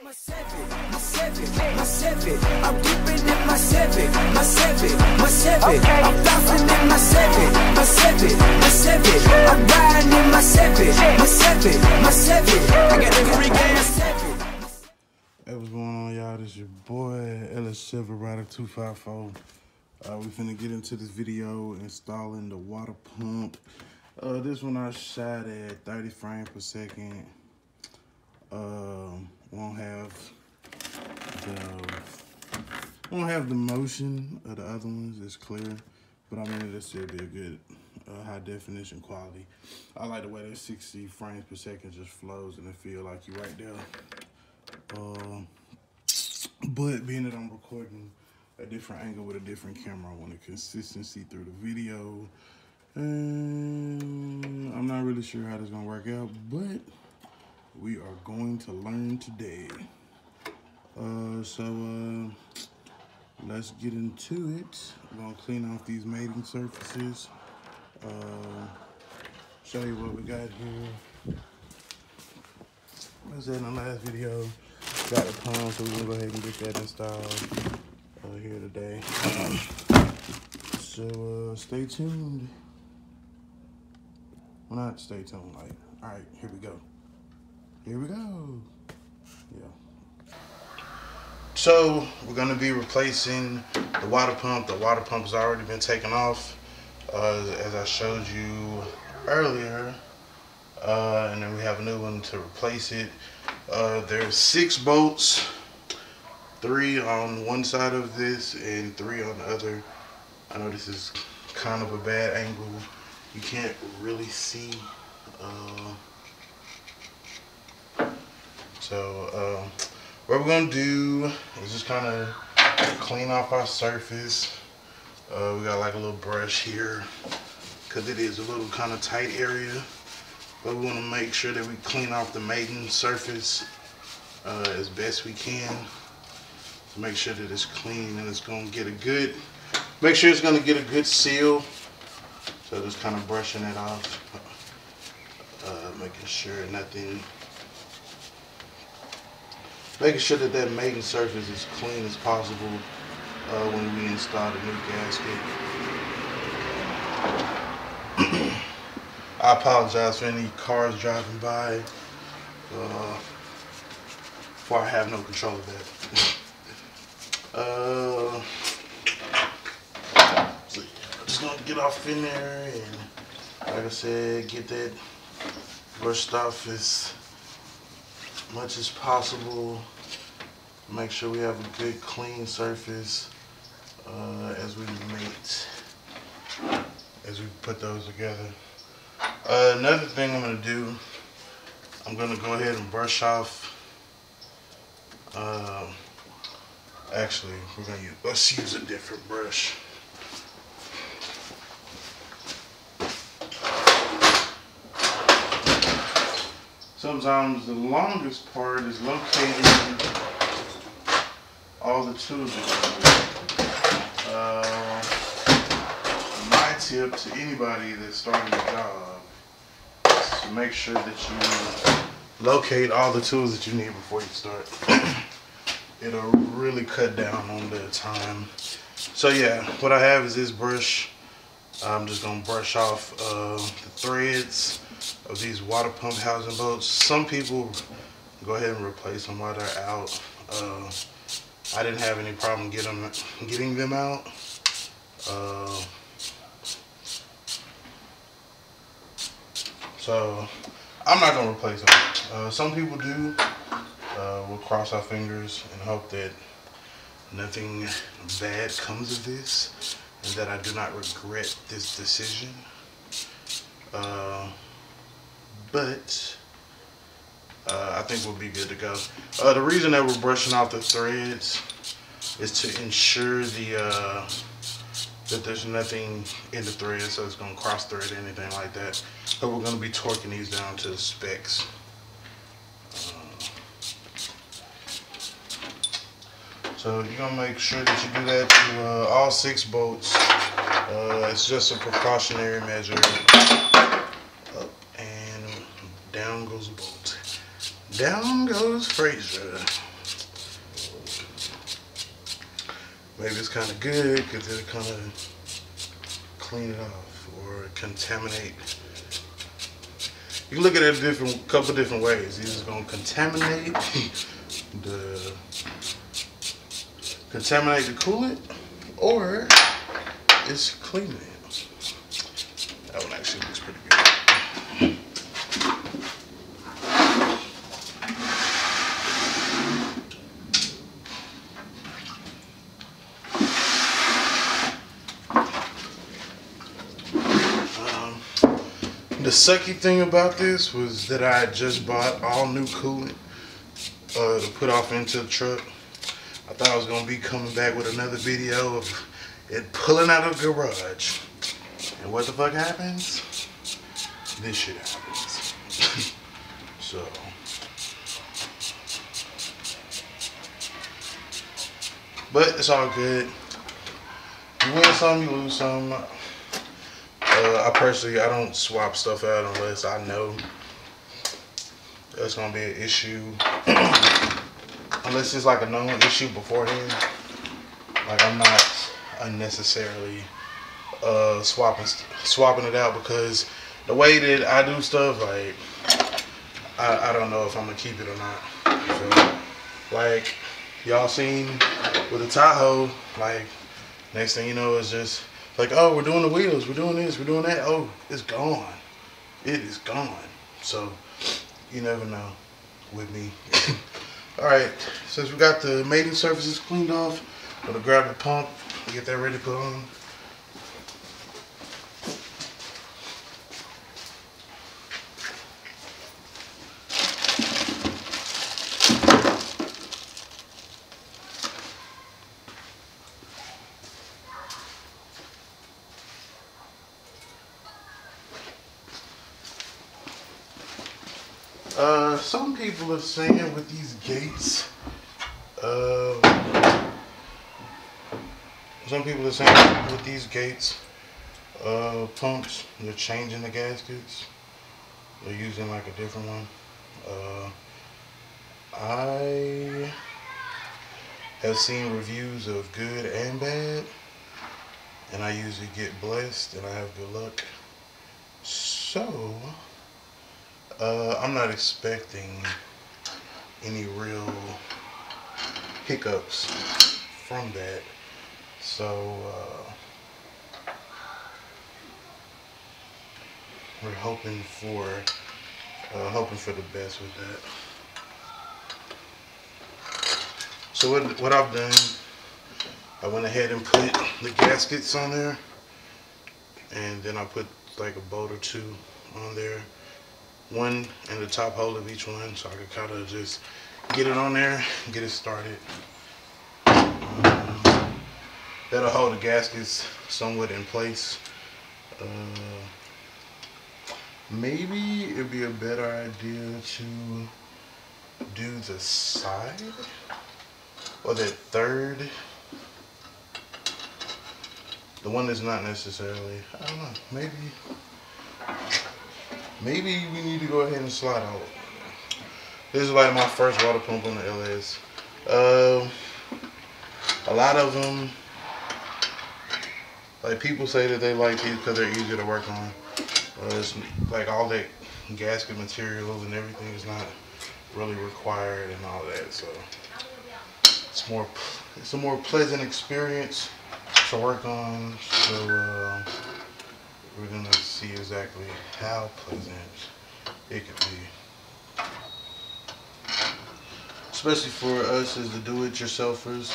I'm dipping in my seven. I'm bouncing in my seven. I'm riding in my seven. I got the free gas 7. Hey, what's going on, y'all? This your boy LS Silver Rider 254. We finna get into this video installing the water pump. This one I shot at 30 frames per second. Won't have the motion of the other ones. It's clear, but I mean it'll still be a good high definition quality. I like the way that 60 frames per second just flows and it feel like you're right there. But being that I'm recording a different angle with a different camera, I want a consistency through the video. And I'm not really sure how this is gonna work out, but we are going to learn today. Let's get into it. I'm gonna clean off these mating surfaces. Show you what we got here. As in the last video, got the pump, so we're gonna go ahead and get that installed here today. So stay tuned. Well, not stay tuned, like, all right, here we go. Here we go. Yeah. So we're gonna be replacing the water pump. The water pump has already been taken off, as I showed you earlier. And then we have a new one to replace it. There's 6 bolts, 3 on one side of this and 3 on the other. I know this is kind of a bad angle. You can't really see. What we're gonna do is just kind of clean off our surface. We got like a little brush here because it is a little kind of tight area, but we want to make sure that we clean off the mating surface as best we can to make sure that it's clean and it's gonna get a good, make sure it's gonna get a good seal. So just kind of brushing it off, making sure that mating surface is clean as possible when we install the new gasket. I apologize for any cars driving by, for I have no control of that. So yeah, I'm just gonna get off in there and, like I said, get that brushed off as much as possible. Make sure we have a good clean surface as we put those together. Another thing I'm gonna do, I'm gonna go ahead and brush off. Actually, let's use a different brush. Sometimes the longest part is locating all the tools. My tip to anybody that's starting a job is to make sure that you locate all the tools that you need before you start. It'll really cut down on the time. So yeah, what I have is this brush. I'm just gonna brush off the threads of these water pump housing bolts. Some people go ahead and replace them while they're out. I didn't have any problem getting them out. So I'm not gonna replace them. Some people do. We'll cross our fingers and hope that nothing bad comes of this and that I do not regret this decision. But I think we'll be good to go. The reason that we're brushing off the threads is to ensure that there's nothing in the thread, so it's gonna cross thread or anything like that. But we're gonna be torquing these down to the specs. So you're gonna make sure that you do that to all 6 bolts. It's just a precautionary measure. Up and down goes a bolt. Down goes Fraser. maybe it's kind of good because it'll kind of clean it off or contaminate. You can look at it a couple different ways. Either it's gonna contaminate the coolant, or it's cleaning it. That one actually looks pretty good. The sucky thing about this was that I had just bought all new coolant to put off into the truck. I thought I was going to be coming back with another video of it pulling out of the garage. And what the fuck happens? This shit happens. So. But it's all good. You win some, you lose some. I don't swap stuff out unless I know that's gonna be an issue. Unless it's like a known issue beforehand. Like I'm not unnecessarily swapping it out, because the way that I do stuff, like I don't know if I'm gonna keep it or not. So, like y'all seen with the Tahoe, like next thing you know it's just like, oh, we're doing the wheels, we're doing this, we're doing that. Oh, it's gone. It is gone. So, you never know with me. Alright, since we got the mating surfaces cleaned off, I'm gonna grab the pump, get that ready to put on. Some people are saying with these gates, pumps, they're changing the gaskets. They're using like a different one. I have seen reviews of good and bad, and I usually get blessed and I have good luck. So, I'm not expecting any real hiccups from that. So, we're hoping for the best with that. So what I've done, I went ahead and put the gaskets on there, and then I put like a bolt or two on there, one in the top hole of each one, so I could kind of just get it on there and get it started. That'll hold the gaskets somewhat in place. Maybe it'd be a better idea to do the side or that third, the one that's not necessarily, I don't know, maybe we need to go ahead and slide out. This is like my first water pump on the LS. A lot of them, like people say that they like these because they're easier to work on. It's like all that gasket material and everything is not really required and all that, so it's a more pleasant experience to work on. So we're gonna see exactly how pleasant it could be, especially for us as the do-it-yourselfers.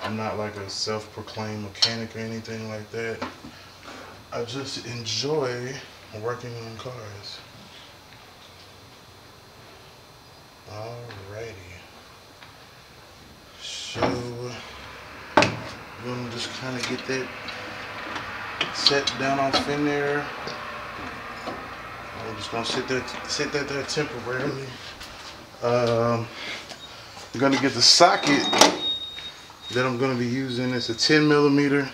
I'm not like a self-proclaimed mechanic or anything like that. I just enjoy working on cars. Alrighty. So we're gonna just kind of get that set down off in there. I'm just gonna sit that there temporarily. I'm gonna get the socket that I'm gonna be using. It's a 10mm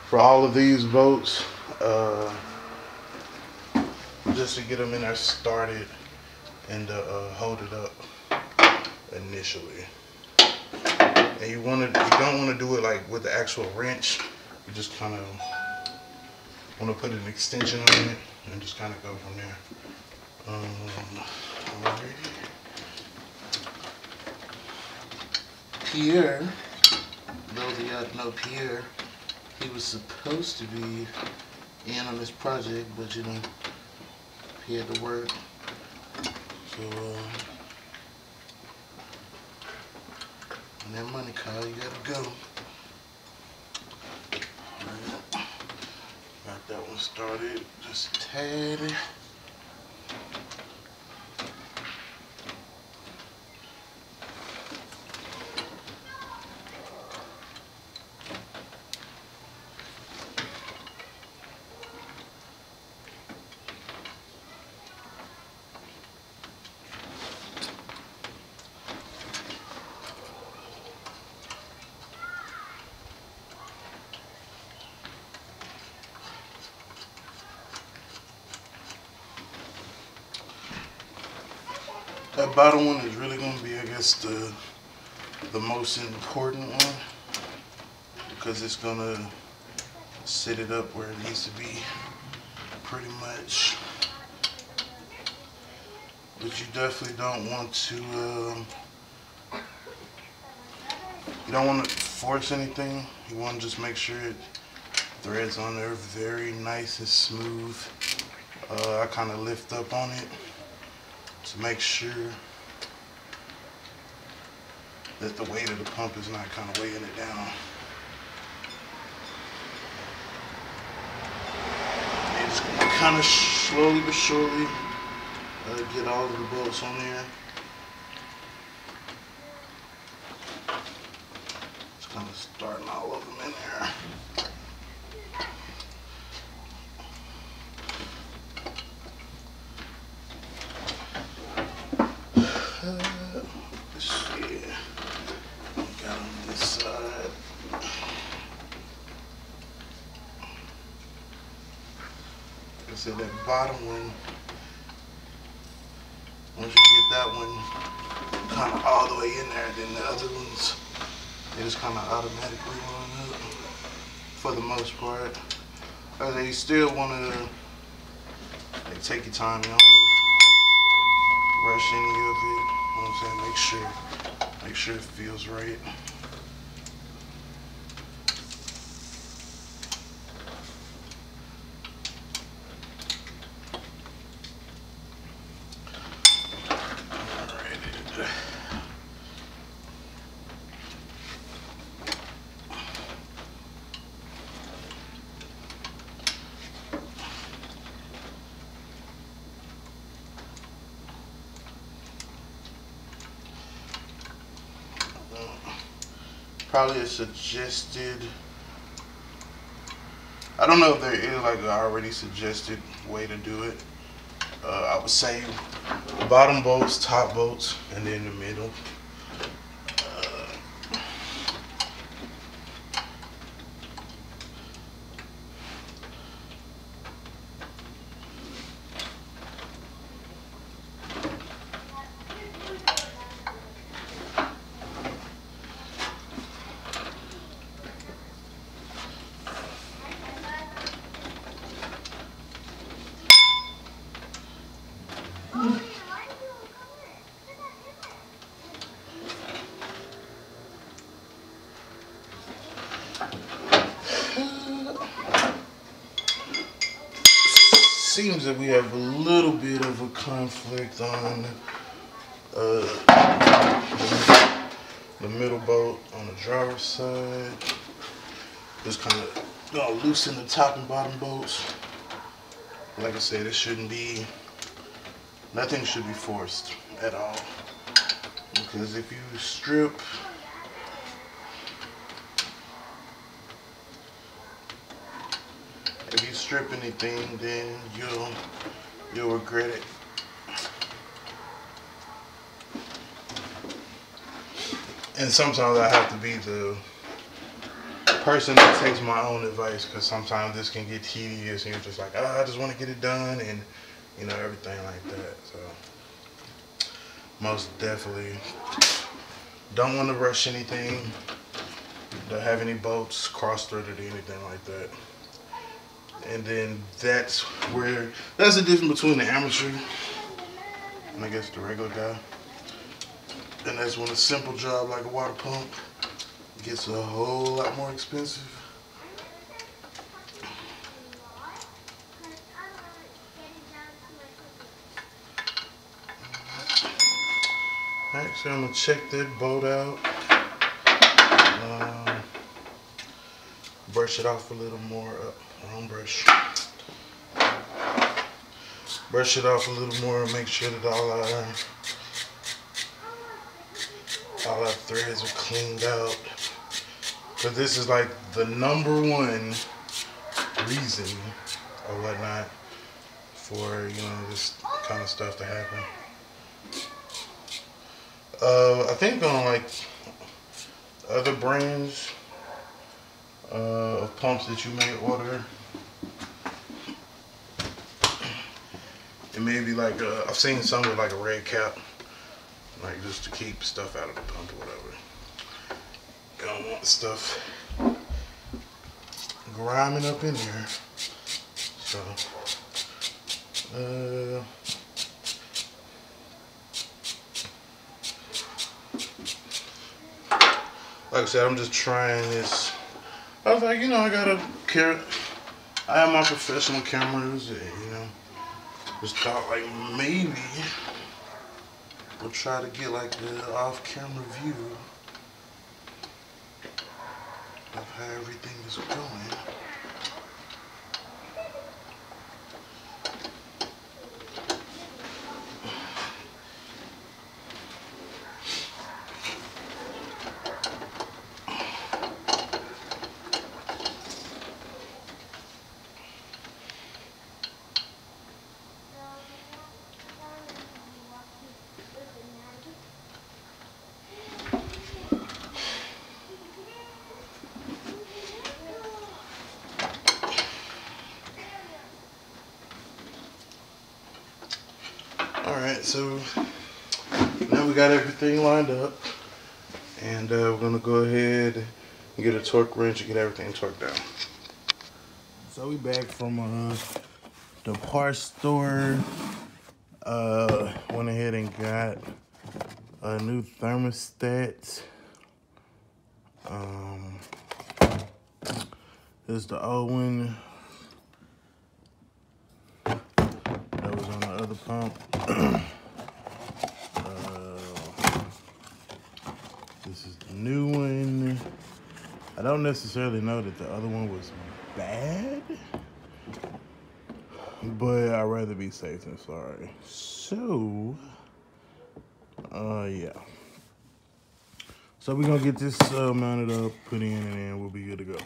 for all of these bolts. Just to get them in there started and hold it up initially. And you don't want to do it like with the actual wrench. You just kind of want to put an extension on it and just kind of go from there. Pierre, those of y'all know Pierre, he was supposed to be in on this project, but you know, he had to work. So when that money call, you gotta go. Got that one started, just a tad. That bottom one is really going to be, I guess, the most important one, because it's going to set it up where it needs to be, pretty much. But you definitely don't want to, you don't want to force anything. You want to just make sure it threads on there very nice and smooth. I kind of lift up on it to make sure that the weight of the pump is not kind of weighing it down. And just kind of slowly but surely get all of the bolts on there. Just kind of starting all of them in there. Let's see. Got on this side. Like I said, that bottom one, once you get that one kind of all the way in there, then the other ones, they just kind of automatically line up for the most part. You still want to like, take your time. You don't want to rush any of it. You know what I'm saying? Make sure it feels right. Probably a suggested, I don't know if there is like an already suggested way to do it. I would say bottom bolts, top bolts, and then the middle. Seems that we have a little bit of a conflict on the middle bolt on the driver's side. Just kind of gonna loosen the top and bottom bolts. Like I said, it shouldn't be, nothing should be forced at all. Because if you strip anything, then you'll regret it. And sometimes I have to be the person that takes my own advice, because sometimes this can get tedious and you're just like, I just want to get it done, and you know, everything like that. So most definitely Don't want to rush anything. Don't have any bolts cross-threaded or anything like that. And then that's the difference between the amateur and I guess the regular guy. And that's when a simple job like a water pump gets a whole lot more expensive. Alright, so I'm gonna check that bolt out. Brush it off a little more. Wrong brush. Brush it off a little more and make sure that all our threads are cleaned out. Because this is like the #1 reason or whatnot for, you know, this kind of stuff to happen. I think on like other brands of pumps that you may order, it may be like I've seen some with like a red cap, like just to keep stuff out of the pump or whatever. You don't want the stuff grinding up in there. So like I said, I'm just trying this. I was like, you know, I have my professional cameras, and, you know, just thought like maybe we'll try to get like the off-camera view of how everything is going. Alright, so now we got everything lined up, and we're going to go ahead and get a torque wrench and get everything torqued down. So we back from the parts store. Went ahead and got a new thermostat. This is the old one that was on the other pump. This is the new one. I don't necessarily know that the other one was bad, but I'd rather be safe than sorry. So, yeah. So we're gonna get this mounted up, put in, and then we'll be good to go.